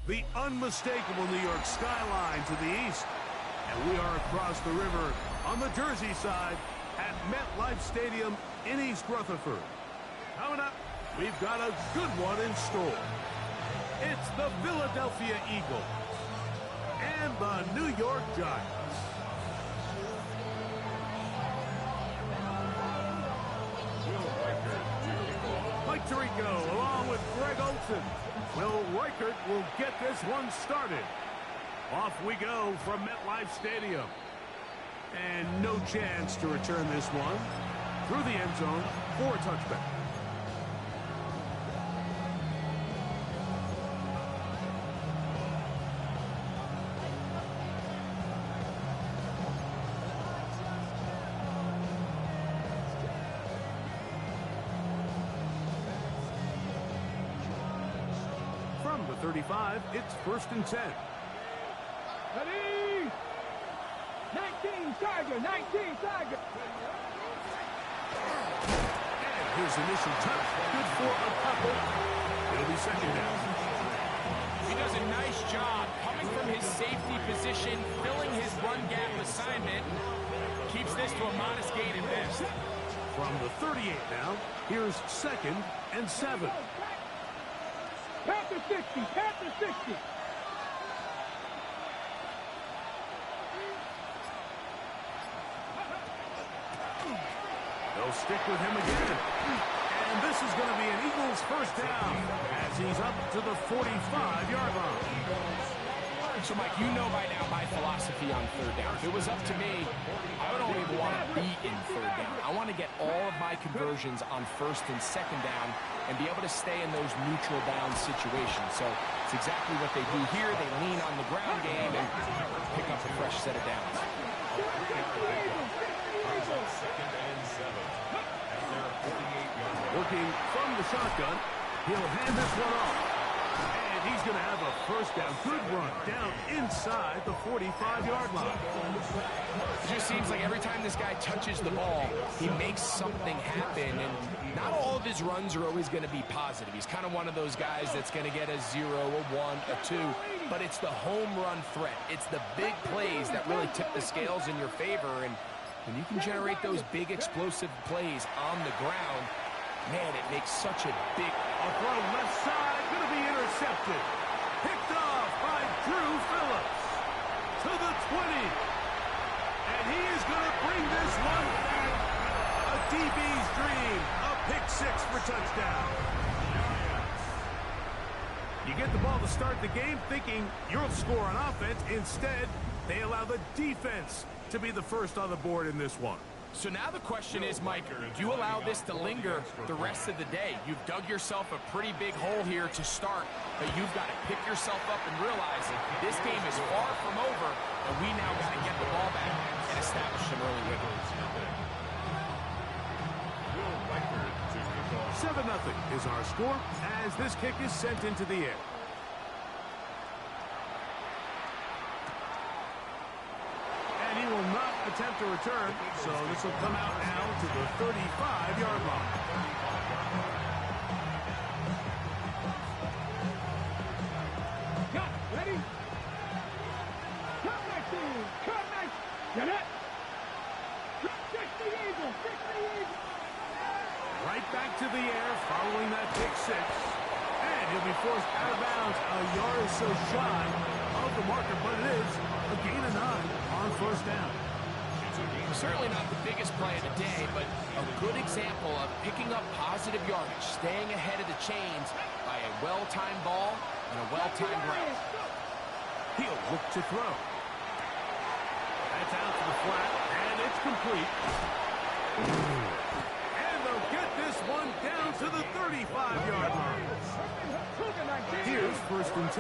the unmistakable New York skyline to the east. And we are across the river on the Jersey side at MetLife Stadium in East Rutherford. Coming up, we've got a good one in store. It's the Philadelphia Eagles and the New York Giants. Mike Tirico along with Greg Olson. Will Reichert will get this one started. Off we go from MetLife Stadium. And no chance to return this one through the end zone for a touchback. From the 35, it's 1st and 10. Ready? 19 Tiger, 19 Tiger. And his initial touch, good for a couple. It'll be 2nd down. He does a nice job coming from his safety position, filling his run gap assignment. Keeps this to a modest gain at best. From the 38 now, here's 2nd and 7. Panther 60, Panther 60. They'll stick with him again. And this is going to be an Eagles 1st down as he's up to the 45-yard line. So, Mike, you know by now my philosophy on 3rd down. If it was up to me, I would only want to be in 3rd down. I want to get all of my conversions on 1st and 2nd down and be able to stay in those neutral down situations. So it's exactly what they do here. They lean on the ground game and pick up a fresh set of downs. 2nd and 7 at their 48-yard line. Working from the shotgun, he'll hand this one off. And he's going to have a 1st down. Good run down inside the 45-yard line. It just seems like every time this guy touches the ball, he makes something happen. And not all of his runs are always going to be positive. He's kind of one of those guys that's going to get a 0, a 1, a 2. But it's the home run threat. It's the big plays that really tip the scales in your favor. And when you can generate those big explosive plays on the ground, man, it makes such a big... A throw left side, going to be intercepted. Picked off by Drew Phillips to the 20. And he is going to bring this one back. A DB's dream. A pick 6 for touchdown. You get the ball to start the game thinking you'll score on offense. Instead, they allow the defense to be the first on the board in this one. So now the question is, Mike, do you allow this to linger the rest of the day? You've dug yourself a pretty big hole here to start, but you've got to pick yourself up and realize that this game is far from over, and we now got to get the ball back and establish some early wiggles. 7-0 is our score as this kick is sent into the air. And he will not attempt to return, so this will come out now to the 35-yard line. Cut, ready? Cut next to you. Cut next. Get it. 60 Eagles, 60 Eagles. Right back to the air following that pick 6. And he'll be forced out of bounds a yard or so shy of the marker, but it is a gain of 9 on 1st down. Certainly not the biggest play of the day, but a good example of picking up positive yardage, staying ahead of the chains by a well-timed ball and a well-timed route. He'll look to throw. That's out to the flat, and it's complete. And they'll get this one down to the 35-yard line. Here's 1st and 10.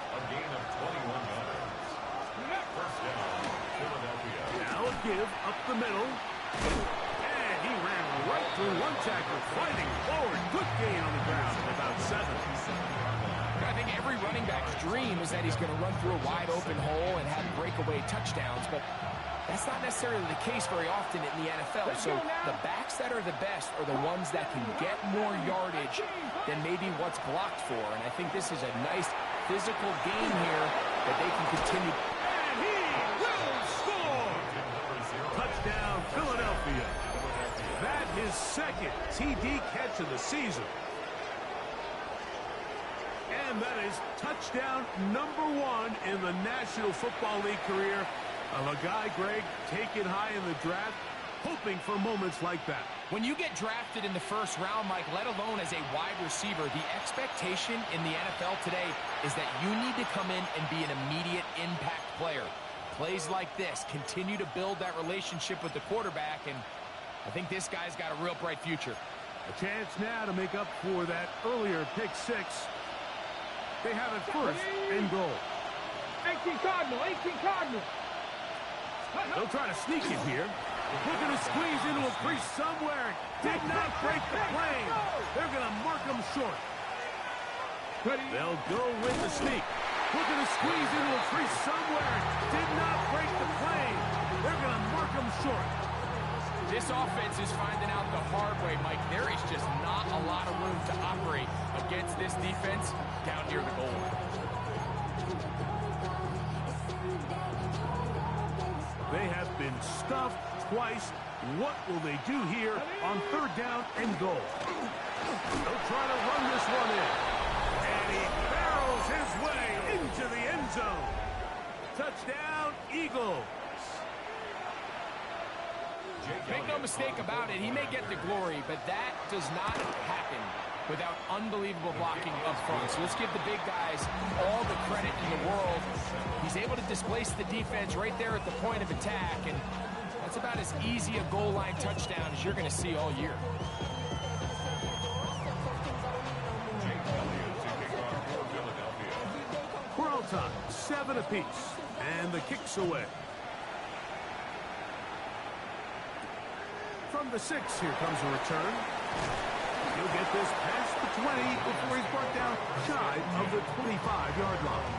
A gain of 21 yards. 1st down, Philadelphia. Now a give up the middle. And he ran right through one tackle, fighting forward. Good gain on the ground at about 7. I think every running back's dream is that he's going to run through a wide open hole and have breakaway touchdowns, but That's not necessarily the case very often in the NFL. So the backs that are the best are the ones that can get more yardage than maybe what's blocked for. And I think this is a nice physical game here that they can continue. And he will score! Touchdown, Philadelphia. That his second TD catch of the season. And that is touchdown number 1 in the National Football League career of a guy, Greg, taken high in the draft, hoping for moments like that. When you get drafted in the first round, Mike, let alone as a wide receiver, the expectation in the NFL today is that you need to come in and be an immediate impact player. Plays like this continue to build that relationship with the quarterback, and I think this guy's got a real bright future. A chance now to make up for that earlier pick 6. They have it first and goal. 18 Cardinal, 18 Cardinal. They'll try to sneak it here. Looking to squeeze into a crease somewhere. Did not break the plane. They're going to mark him short. They'll go with the sneak. Looking to squeeze into a crease somewhere. Did not break the plane. They're going to mark him short. This offense is finding out the hard way, Mike. There is just not a lot of room to operate against this defense down near the goal. They have been stuffed twice. What will they do here on 3rd down and goal? They'll try to run this one in. And he barrels his way into the end zone. Touchdown, Eagles. Make no mistake about it, he may get the glory, but that does not happen without unbelievable blocking up front. So let's give the big guys all the credit in the world. He's able to displace the defense right there at the point of attack, and that's about as easy a goal line touchdown as you're going to see all year. We're all time, 7 apiece, and the kick's away. From the 6, here comes a return. He'll get this past the 20 before he's brought down shy of the 25-yard line.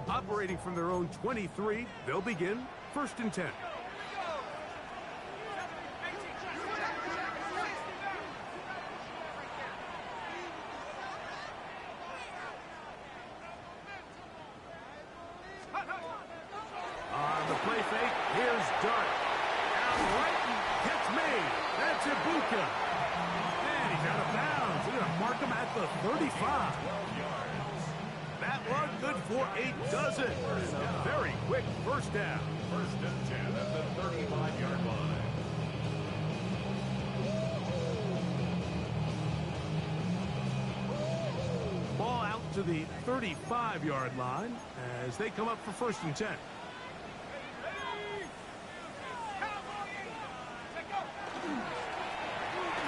Operating from their own 23, they'll begin 1st and 10. On the play fake, here's Dart. Out right, catch made. That's Ibuka. And he's out of bounds. They're going to mark him at the 35. That one good for a dozen. A very quick first down. 1st and 10 at the 35-yard line. Ball out to the 35-yard line as they come up for 1st and 10.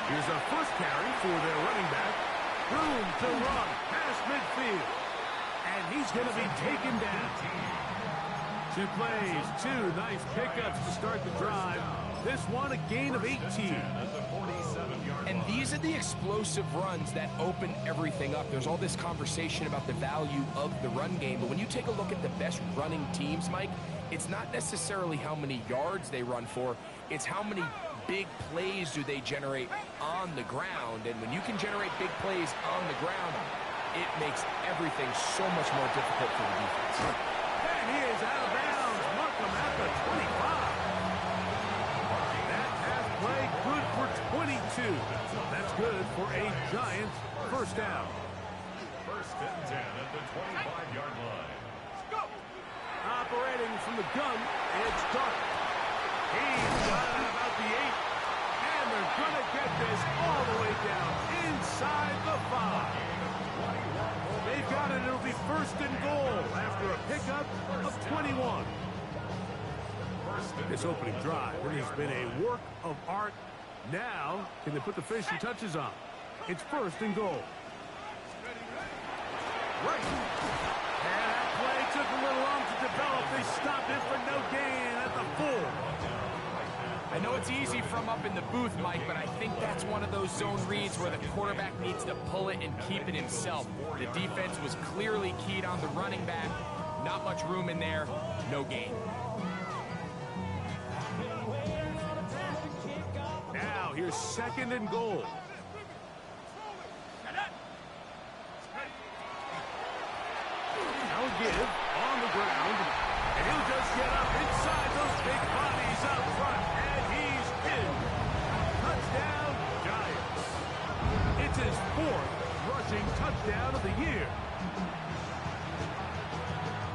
Here's a first carry for their running back. Room to run past midfield. And he's going to be taken down. 2 plays, 2 nice pickups to start the drive. This one a gain of 18. And these are the explosive runs that open everything up. There's all this conversation about the value of the run game, but when you take a look at the best running teams, Mike, it's not necessarily how many yards they run for, it's how many big plays do they generate on the ground. And when you can generate big plays on the ground, it makes everything so much more difficult for the defense. And he is out of bounds. Mark him at the 25. That pass play good for 22. That's good for a Giants first down. 1st and 10 at the 25-yard line. Operating from the gun, it's Dart. He's got it at about the 8. And they're going to get this all the way down inside the 5. They've got it. It'll be 1st and goal after a pickup of 21. This opening drive, it has been a work of art. Now, can they put the finishing touches on? It's 1st and goal. Right. And that play took a little long to develop. They stopped it for no gain at the full. I know it's easy from up in the booth, Mike, but I think that's one of those zone reads where the quarterback needs to pull it and keep it himself. The defense was clearly keyed on the running back. Not much room in there. No gain. Now, here's 2nd and goal. Now give on the ground, and he'll just get up inside those big bodies up front, and he's in. Touchdown, Giants. It's his 4th rushing touchdown of the year.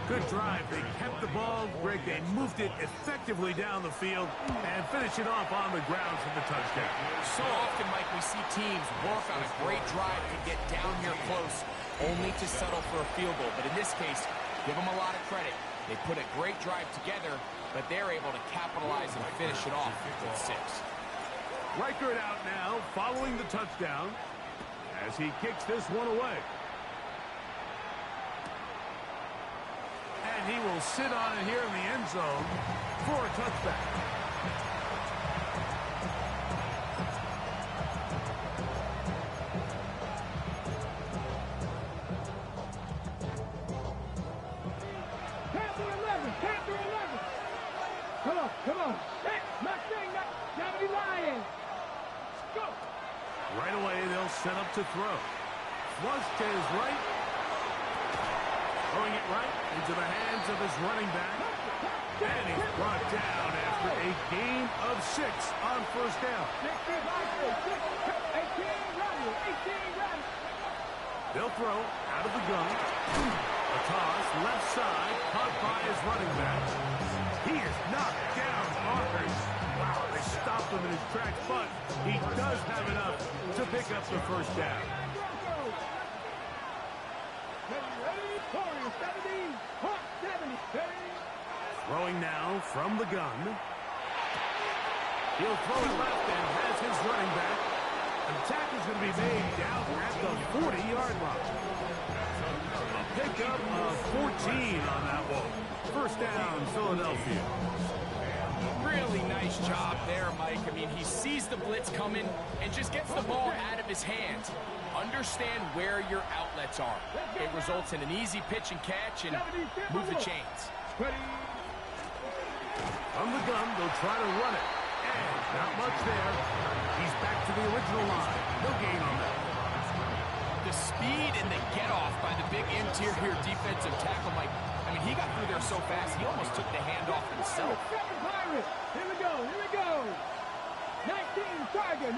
Good drive. They kept the ball. Greg, they moved it effectively down the field and finish it off on the ground for the touchdown. So often, Mike, we see teams work on a great drive to get down here close, only to settle for a field goal. But in this case, give them a lot of credit. They put a great drive together, but they're able to capitalize and finish it off with 6. Reichert out now, following the touchdown, as he kicks this one away. And he will sit on it here in the end zone for a touchback. Come on. That's my thing. Gotta be lying. Go. Right away, they'll set up to throw. Flush to his right. Throwing it right into the hands of his running back. And he's brought down after a gain of 6 on 1st down. 18, They'll throw out of the gun. A toss, left side, caught by his running back. He is knocked down hard. Wow, they stopped him in his tracks, but he does have enough to pick up the 1st down. Throwing now from the gun. He'll throw it left and has his running back. And the tackle's going to be made down at the 40-yard line. A pickup of 14 on that one. 1st down, Philadelphia. Really nice job there, Mike. I mean, he sees the blitz coming and just gets the ball out of his hands. Understand where your outlets are. It results in an easy pitch and catch and move the chains. From the gun, they'll try to run it. And not much there. He's back to the original line. No gain on that. The speed and the get-off by the big interior defensive tackle, Mike. I mean, he got through there so fast, he almost took the handoff himself. Here we go. 19 Tiger.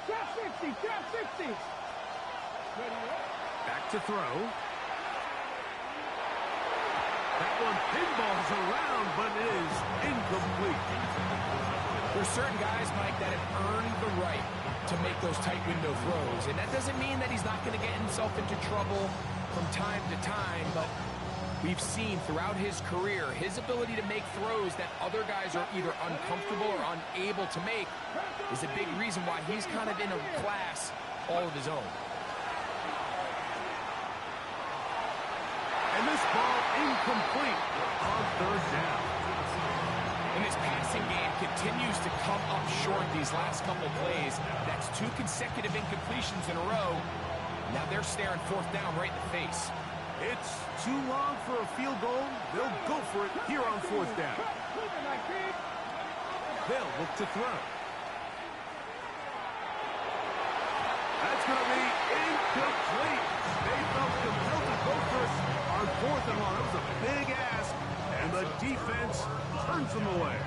Trap 60. Back to throw. That one pinballs around, but it is incomplete. There's certain guys, Mike, that have earned the right to make those tight window throws. And that doesn't mean that he's not going to get himself into trouble from time to time, but we've seen throughout his career his ability to make throws that other guys are either uncomfortable or unable to make is a big reason why he's kind of in a class all of his own. And this ball incomplete on 3rd down. And his passing game continues to come up short these last couple plays. That's 2 consecutive incompletions in a row. Now they're staring 4th down right in the face. It's too long for a field goal. They'll go for it here on 4th down. They'll look to throw. That's going to be incomplete. They felt compelled to go for it on 4th and 1. That was a big ask, and the defense turns them away.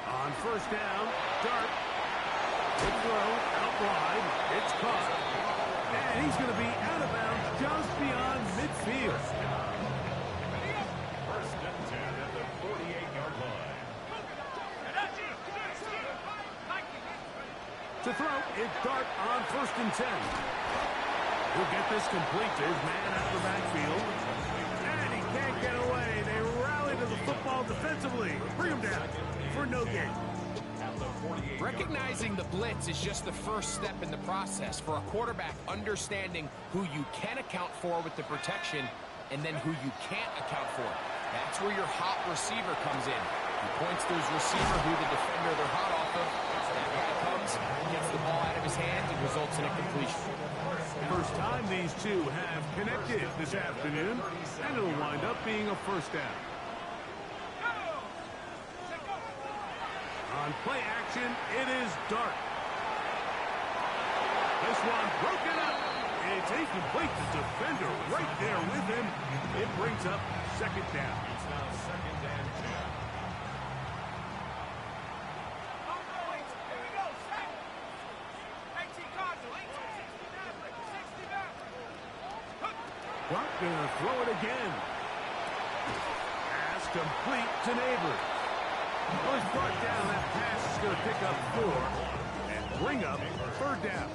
On 1st down, Dart. Good throw, out wide. It's caught. And he's going to be out of bounds just beyond midfield. 1st and 10 at the 48-yard line. To throw, it's Dart on 1st and 10. He'll get this complete to his man out of the backfield. And he can't get away. They rally to the football defensively. Bring him down for no gain. 48 Recognizing the blitz is just the first step in the process for a quarterback understanding who you can account for with the protection and then who you can't account for. That's where your hot receiver comes in. He points to his receiver who the defender they're hot off of. That guy comes, gets the ball out of his hands, and results in a completion. First time these two have connected this afternoon, and it'll wind up being a first down. On play action, it is Dart. This one broken up. It's incomplete. The defender right there with him. It brings up second down. It's now second and 10. Clark gonna throw it again. Pass complete to Neighbor. Well, he's brought down. That pass is going to pick up 4 and bring up third down.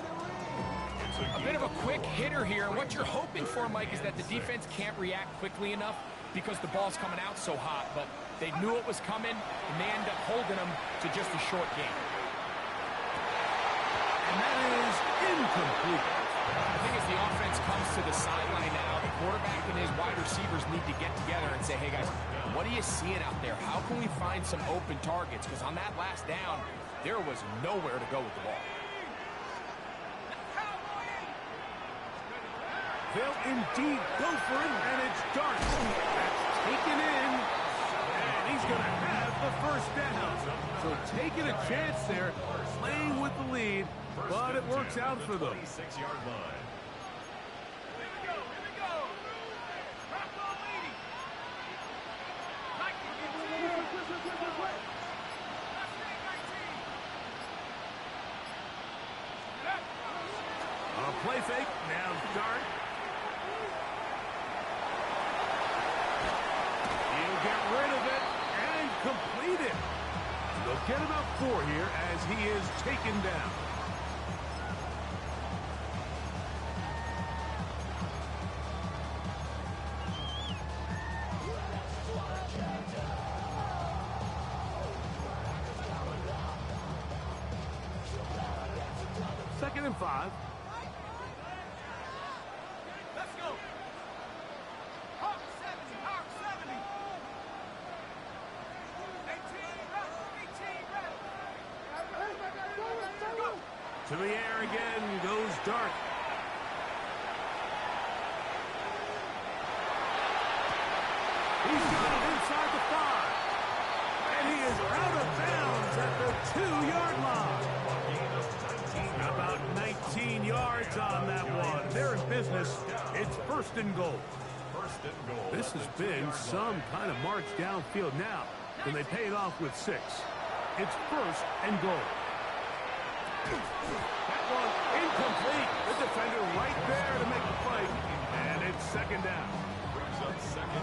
A bit of a quick hitter here. What you're hoping for, Mike, is that the defense can't react quickly enough because the ball's coming out so hot. But they knew it was coming, and they end up holding them to just a short game. And that is incomplete. I think as the offense comes to the sideline now, the quarterback and his wide receivers need to get together and say, hey, guys, what are you seeing out there? How can we find some open targets? Because on that last down, there was nowhere to go with the ball. They'll indeed go for it, and it's Dart. That's taken in, and he's going to have the first down. So taking a chance there, playing with the lead, but it works out for them. 26-yard line. A play fake, now Dart. He'll get rid of it and complete it. They'll get about 4 here as he is taken down. Second and 5. Let's go. Hawk 70, Hawk 70. 18 ready. To the air again goes Dart. He's got it inside the 5. And he is out of bounds at the 2-yard line. About 19 yards on that one. They're in business. It's first and goal. First and goal. This has been some kind of march downfield now. And they pay it off with 6. It's first and goal. That one incomplete. The defender right there to make the play. And it's second down.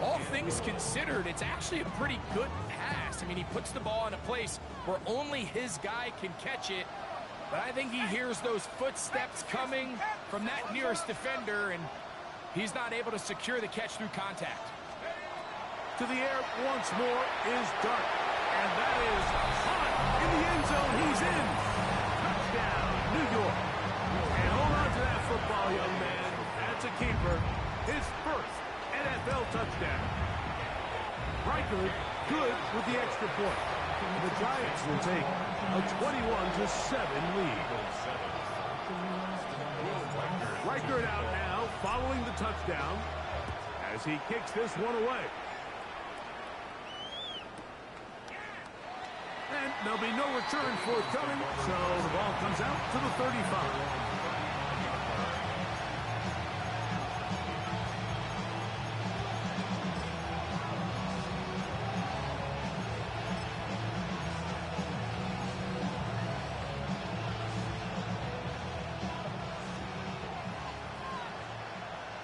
All things considered, it's actually a pretty good pass. I mean, he puts the ball in a place where only his guy can catch it. But I think he hears those footsteps coming from that nearest defender, and he's not able to secure the catch through contact. To the air once more is Dart. And that is hot in the end zone. He's in. Touchdown, New York. And hold on to that football, young man. That's a keeper. His first NFL touchdown. Riker good with the extra point. The Giants will take a 21-7 lead. Riker out now following the touchdown as he kicks this one away. And there'll be no return forthcoming, so the ball comes out to the 35.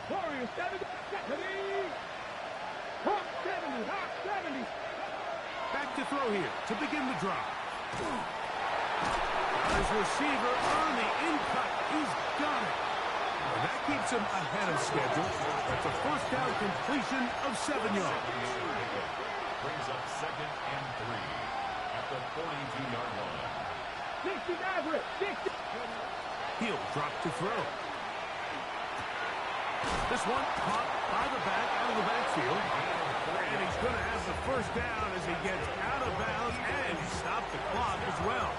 Warriors 70. Hawk 70, Hawk 70. Back to throw here to begin the drive. His receiver on the in-cut. He's got it. And that keeps him ahead of schedule. That's a first down completion of 7 yards. Brings up second and 3 at the 42-yard line. 60 average. 60. He'll drop to throw. This one caught by the back, out of the backfield. And he's going to have the first down as he gets out of bounds and stop the clock as well.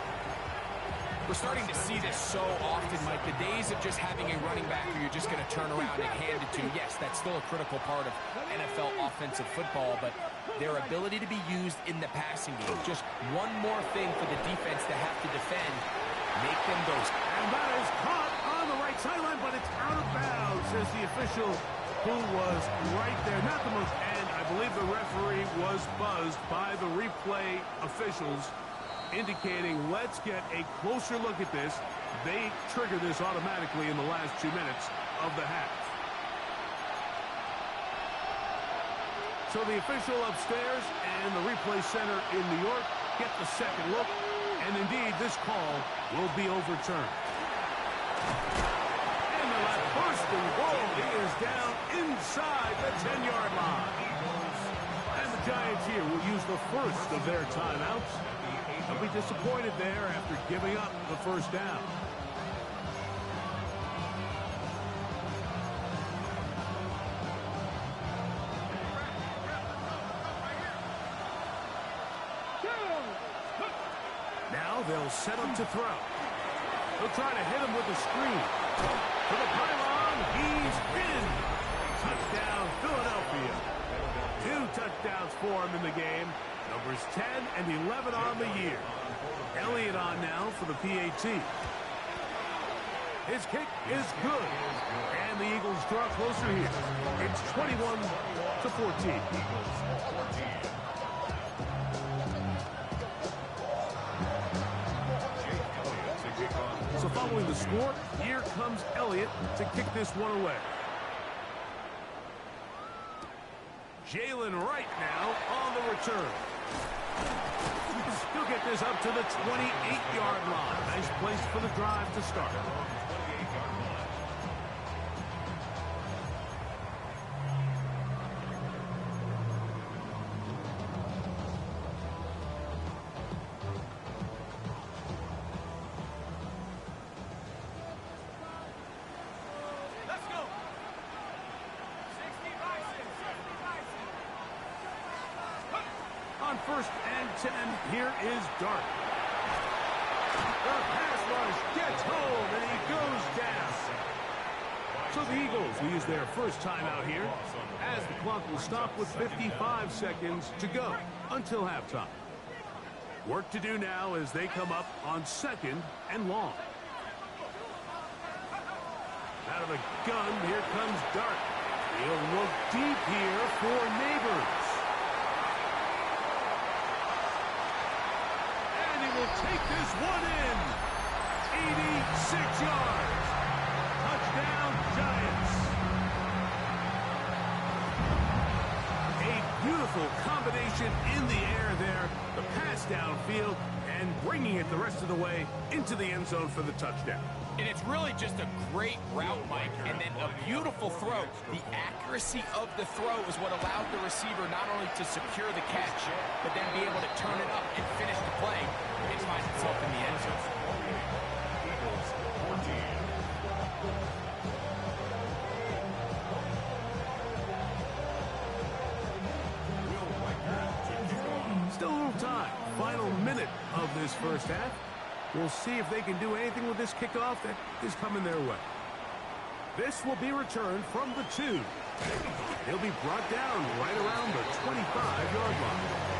We're starting to see this so often, Mike. The days of just having a running back who you're just going to turn around and hand it to, yes, that's still a critical part of NFL offensive football, but their ability to be used in the passing game, just one more thing for the defense to have to defend, make them those. And that is caught on the right sideline, but it's out of bounds, says the official who was right there. Not the most, and I believe the referee was buzzed by the replay officials, indicating let's get a closer look at this. They trigger this automatically in the last 2 minutes of the half. So the official upstairs and the replay center in New York get the second look, and indeed this call will be overturned. And the left first and goal. He is down inside the 10-yard line. And the Giants here will use the first of their timeouts. They'll be disappointed there after giving up the first down. Now they'll set him to throw. They'll try to hit him with a screen. For the pylon, he's in. Touchdown, Philadelphia. 2 touchdowns for him in the game. Numbers 10 and 11 on the year. Elliott on now for the PAT. His kick is good. And the Eagles draw closer here. It's 21-14. So following the score, here comes Elliott to kick this one away. Jalen Wright now on the return. He'll get this up to the 28-yard line. Nice place for the drive to start. On 1st and 10, here is Dart. The pass rush gets home, and he goes down. So the Eagles will use their first timeout here, as the clock will stop with 55 seconds to go until halftime. Work to do now as they come up on 2nd and long. Out of the gun, here comes Dart. He'll look deep here for Neighbors. Take this one in. 86 yards. Touchdown, Giants. A beautiful combination in the air there. The pass downfield and bringing it the rest of the way into the end zone for the touchdown. And it's really just a great route, Mike, and then a beautiful throw. The accuracy of the throw is what allowed the receiver not only to secure the catch, but then be able to turn it up and finish the play and find himself in the end zone. Still a little time. Final minute of this first half. We'll see if they can do anything with this kickoff that is coming their way. This will be returned from the 2. He'll be brought down right around the 25-yard line.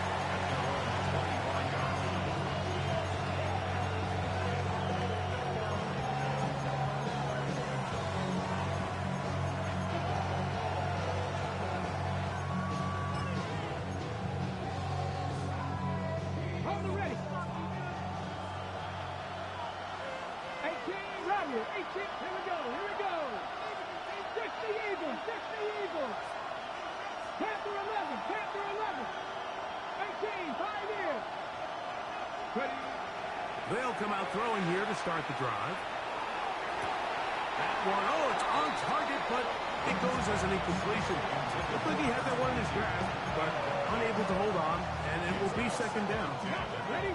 They'll come out throwing here to start the drive. That one, oh, it's on target, but it goes as an incompletion. Looked like he had that one in his grasp, but unable to hold on, and it will be 2nd down. Ready?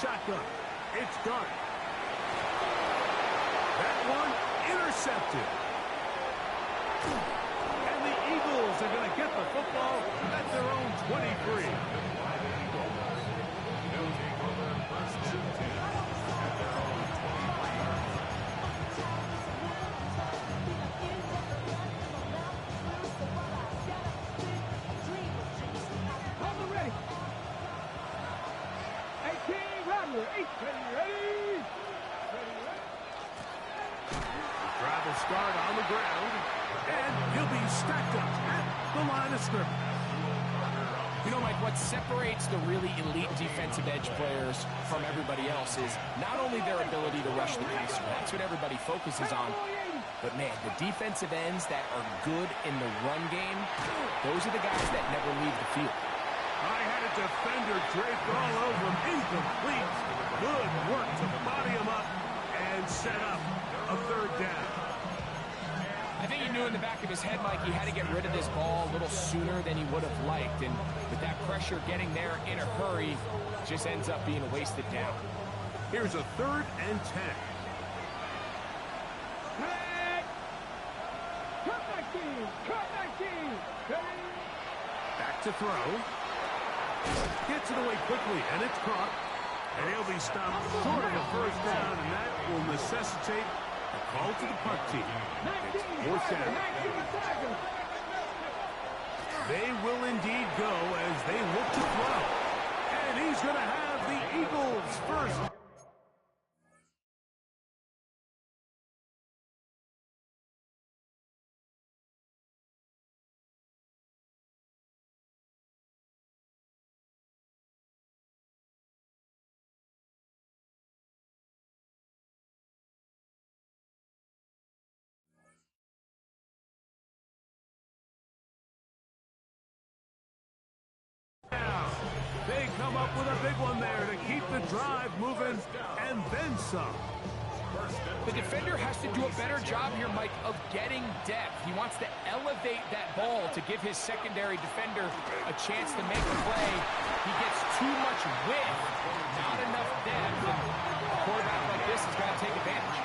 shotgun. It's done. That one intercepted. And the Eagles are going to get the football at their own 23. Drive will start on the ground, and he'll be stacked up at the line of scrimmage. You know, Mike, what separates the really elite defensive edge players from everybody else is not only their ability to rush the passer. That's what everybody focuses on. But, man, the defensive ends that are good in the run game, those are the guys that never leave the field. I had a defender draped all over him. Incomplete. Good work to body him up and set up a third down. I think he knew in the back of his head, Mike, he had to get rid of this ball a little sooner than he would have liked. And with that pressure getting there in a hurry, just ends up being a wasted down. Here's a 3rd and 10. Back to throw. Gets it away quickly, and it's caught. And he'll be stopped short of the first down, and that will necessitate a call to the punt team. It's 4th down. They will indeed go as they look to throw. And he's going to have the Eagles first. They come up with a big one there to keep the drive moving, and then some. The defender has to do a better job here, Mike, of getting depth. He wants to elevate that ball to give his secondary defender a chance to make a play. He gets too much width, not enough depth. And a quarterback like this has got to take advantage.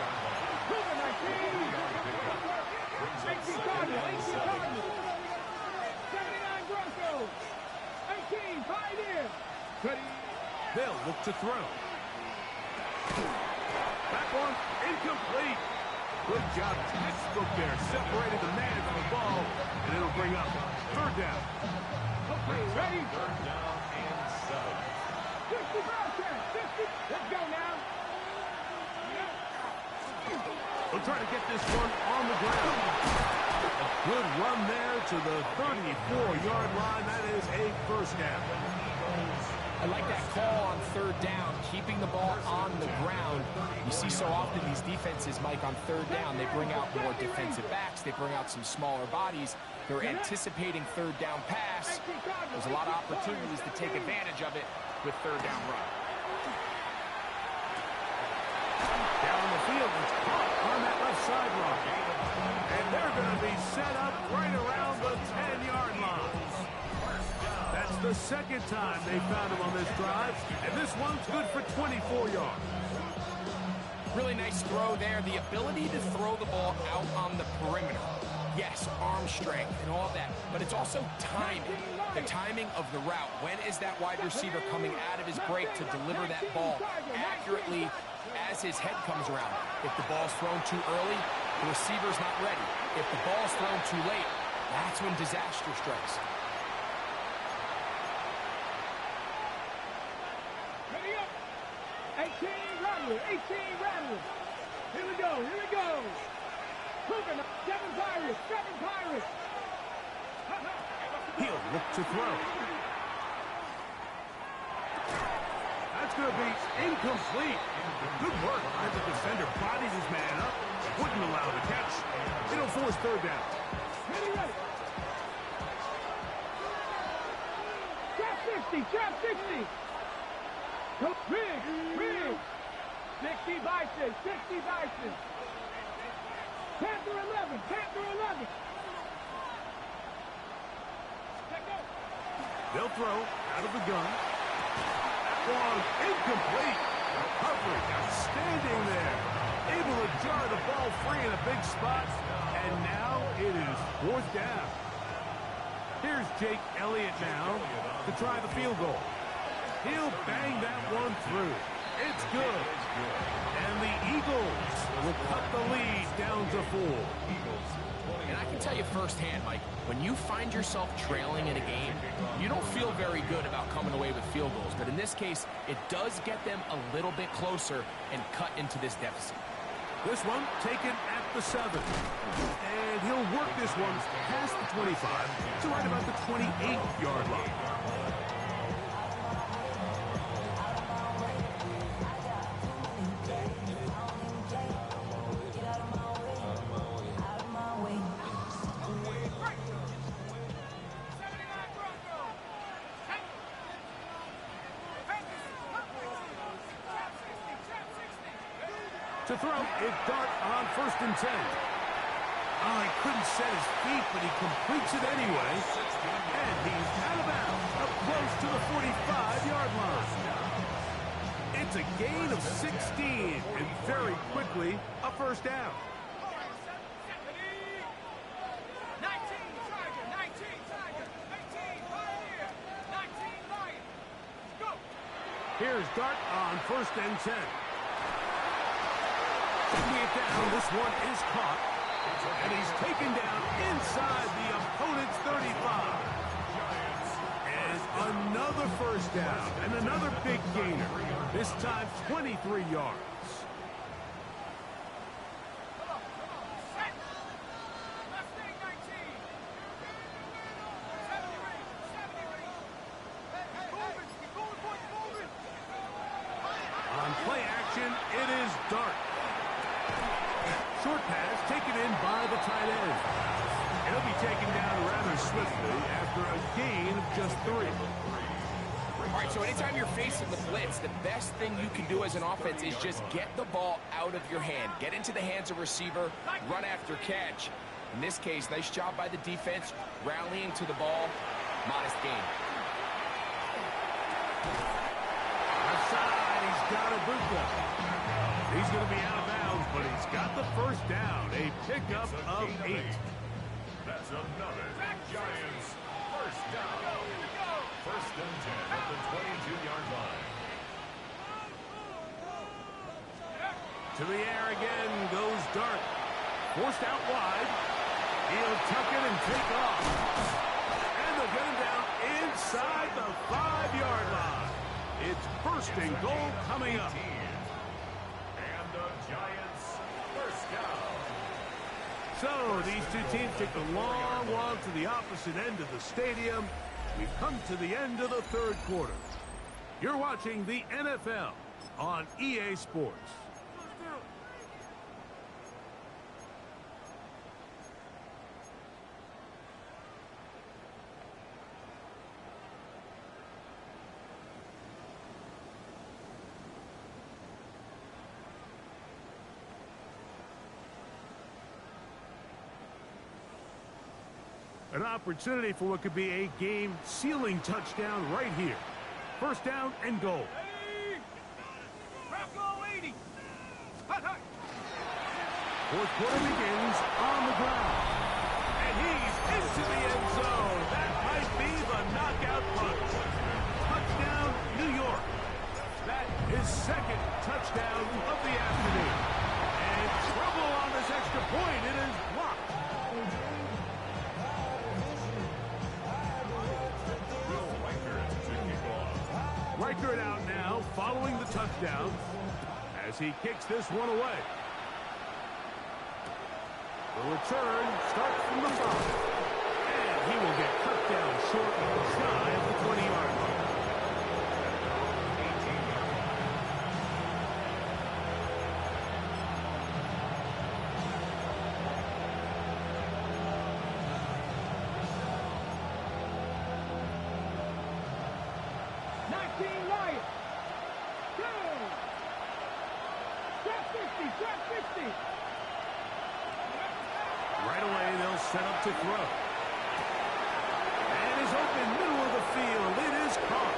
They'll look to throw. That one incomplete. Good job, textbook there. Separated the man from the ball, and it'll bring up 3rd down. Okay, ready? 3rd down and 7. 50. Let's go now. We'll try to get this one on the ground. A good run there to the 34-yard line. That is a first down. I like that call on 3rd down, keeping the ball on the ground. You see so often these defenses, Mike, on 3rd down, they bring out more defensive backs. They bring out some smaller bodies. They're anticipating 3rd down pass. There's a lot of opportunities to take advantage of it with 3rd down run. Down the field, it's caught on that left sideline. And they're going to be set up right around the 10-yard line. That's the 2nd time they found him on this drive, and this one's good for 24 yards. Really nice throw there. The ability to throw the ball out on the perimeter. Yes, arm strength and all that, but it's also timing. The timing of the route. When is that wide receiver coming out of his break to deliver that ball accurately as his head comes around? If the ball's thrown too early, the receiver's not ready. If the ball's thrown too late, that's when disaster strikes. Ready up. 18 Rattlers. Here we go. Moving up. 7 Pirates. He'll look to throw. That's going to be incomplete. Good work as the defender bodies his man up. Wouldn't allow the catch. It'll force 3rd down. Ready. Trap 60. Big. 60 Bison. Panther 11. They'll throw out of the gun. Long, incomplete. Recovery, outstanding there. Able to jar the ball free in a big spot. And now it is 4th down. Here's Jake Elliott now to try the field goal. He'll bang that one through. It's good. And the Eagles will cut the lead down to 4. And I can tell you firsthand, Mike, when you find yourself trailing in a game, you don't feel very good about coming away with field goals. But in this case, it does get them a little bit closer and cut into this deficit. This one taken at the 7. And he'll work this one past the 25 to right about the 28-yard line. To throw, it's Dart on 1st and 10. Oh, he couldn't set his feet, but he completes it anyway. And he's out of bounds, up close to the 45-yard line. It's a gain of 16, and very quickly, a 1st down. Here's Dart on 1st and 10. Taking it down, this one is caught. And he's taken down inside the opponent's 35. And another 1st down, and another big gainer. This time 23 yards. On play action, it is Dart. Short pass taken in by the tight end. He'll be taken down rather swiftly after a gain of just 3. All right, so anytime you're facing the blitz, the best thing you can do as an offense is just get the ball out of your hand. Get into the hands of receiver, run after catch. In this case, nice job by the defense, rallying to the ball. Modest gain. Outside, he's got Ibuka. He's going to be out of bounds, but he's got the 1st down. A pickup of 8. That's another Giants 1st down. 1st and 10 at the 22-yard line. To the air again goes Dart. Forced out wide. He'll tuck it and take off. And they'll get him down inside the 5-yard line. It's 1st and goal coming up. And the Giants 1st down. So these two teams take the long walk to the opposite end of the stadium. We've come to the end of the 3rd quarter. You're watching the NFL on EA Sports. An opportunity for what could be a game-sealing touchdown right here. 1st down and goal. 4th quarter begins on the ground. And he's into the end zone. That might be the knockout punch. Touchdown, New York. That is 2nd touchdown of the afternoon. And trouble on this extra point. It is blocked. Reichert out now following the touchdown as he kicks this one away. The return starts from the 5. And he will get cut down short shy of the 20-yard line. Right away, they'll set up to throw. And is open middle of the field. It is caught.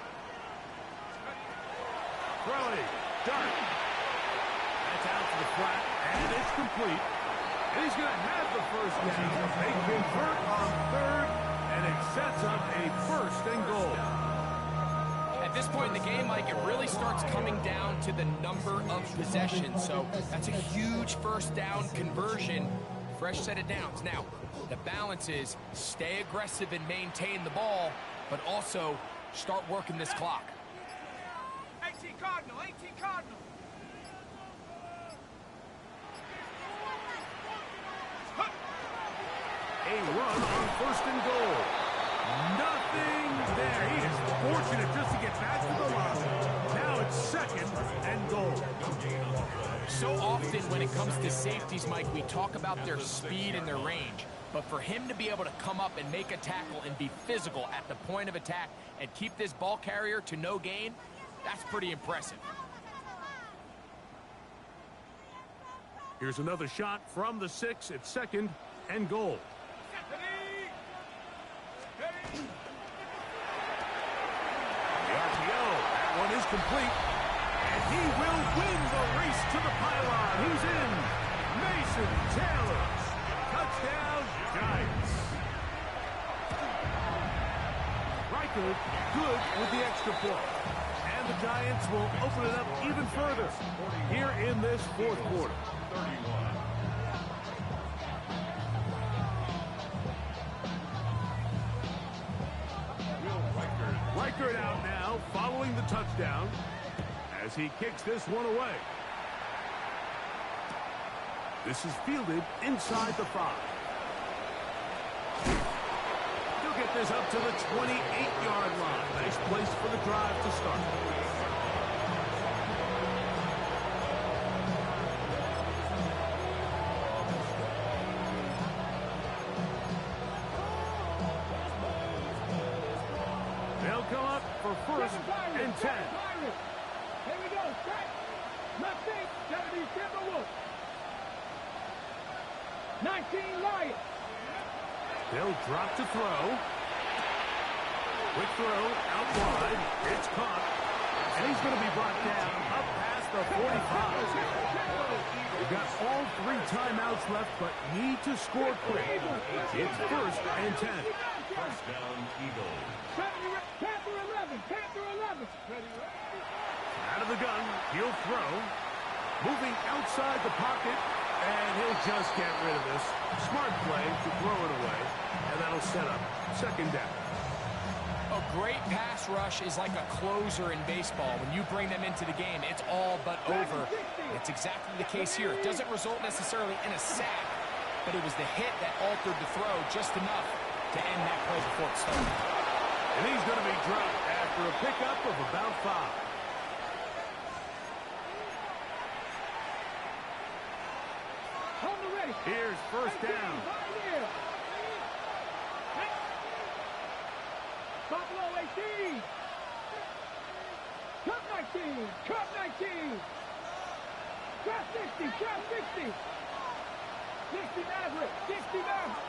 Throwing. Dart. That's out to the flat, and it's complete. And he's going to have the first down. They convert on third, and it sets up a first and goal. At this point in the game, Mike, it really starts coming down to the number of possessions. So that's a huge first down conversion. Fresh set of downs. Now, the balance is stay aggressive and maintain the ball, but also start working this clock. 18 Cardinal, 18 Cardinal. A run on first and goal. Nothing there. He is fortunate just to get back to the line. Now it's second and goal. So often when it comes to safeties, Mike, we talk about their speed and their range. But for him to be able to come up and make a tackle and be physical at the point of attack and keep this ball carrier to no gain, that's pretty impressive. Here's another shot from the 6 at second and goal. The RPO, that one is complete. And he will win the race to the pylon. He's in. Mason Taylor. Touchdown, Giants. Riker good with the extra point. And the Giants will open it up even further here in this fourth quarter. 31. Reichert out now, following the touchdown, as he kicks this one away. This is fielded inside the 5. He'll get this up to the 28-yard line. Nice place for the drive to start. They'll come up for first and 10. Here we go. Strike. Left feet. 70 Timberwolves. 19 Lions. They'll drop to throw. Quick throw out wide. It's caught. And he's going to be brought down up past the 45. They've got all 3 timeouts left, but need to score quick. It's first and 10. First down, Eagles. Panther 11. Panther 11. Out of the gun. He'll throw. Moving outside the pocket. And he'll just get rid of this. Smart play to throw it away. And that'll set up second down. A great pass rush is like a closer in baseball. When you bring them into the game, it's all but over. It's exactly the case here. It doesn't result necessarily in a sack, but it was the hit that altered the throw just enough to end that play before it started. And he's going to be dropped after a pickup of about 5. Here's first down. Buffalo 18. Cup 19. Cup 19. Cup 60. Cup 60. 60 Maverick. 60 Maverick.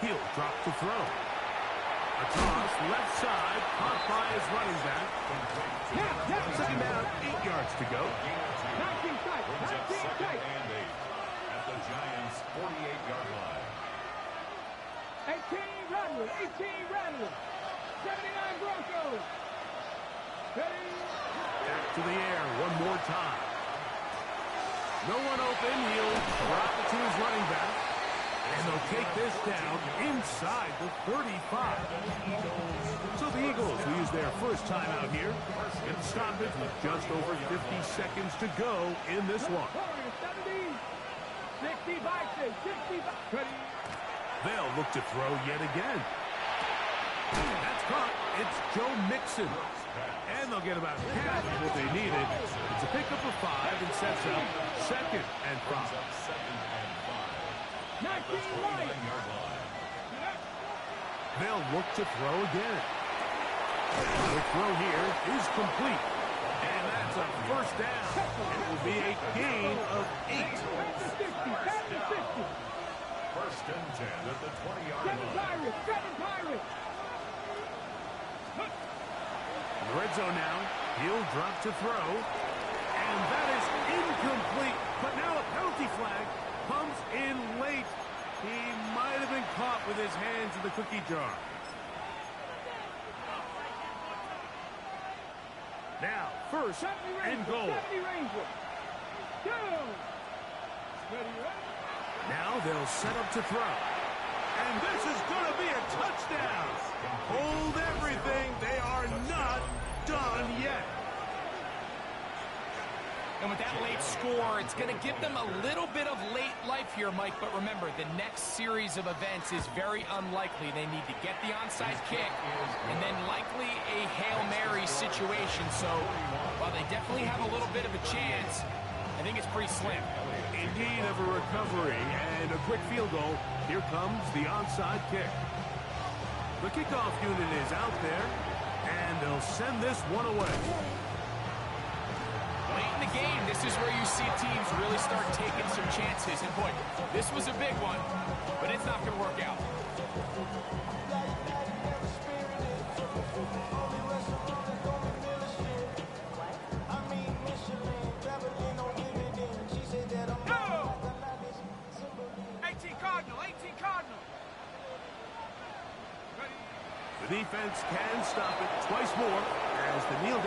He'll drop to throw. A toss left side. Caught by his running back. Second down, 8 yards to go. 19 tight. 19 tight. And 8 at the Giants' 48-yard line. 18 Rattler. 18 Rattler. 79 Broncos. Ready. Back to the air one more time. No one open. He'll drop it to his running back. And they'll take this down inside the 35. So the Eagles, who use their first time out here, get the stoppage with just over 50 seconds to go in this one. 60 Bison. 60 Bison. They'll look to throw yet again. That's caught. It's Joe Mixon. And they'll get about half of what they needed. It's a pickup of 5 and sets up second and 5. 19 Lions. They'll look to throw again. The throw here is complete. And that's a first down. It will be a gain of 8. First and 10 at the 20-yard line. 7 Pirates. 7 Pirates. the red zone now. He'll drop to throw. And that is incomplete. But now a penalty flag comes in late. He might have been caught with his hands in the cookie jar. Now, first and goal. Now they'll set up to throw. And this is going to be a touchdown. Hold everything. They are not done yet. And with that late score, it's going to give them a little bit of late life here, Mike. But remember, the next series of events is very unlikely. They need to get the onside kick and then likely a Hail Mary situation. So while they definitely have a little bit of a chance, I think it's pretty slim. In need of a recovery and a quick field goal. Here comes the onside kick. The kickoff unit is out there, and they'll send this one away. Late in the game, this is where you see teams really start taking some chances. And boy, this was a big one, but it's not going to work out. The defense can stop it twice more as the kneel down.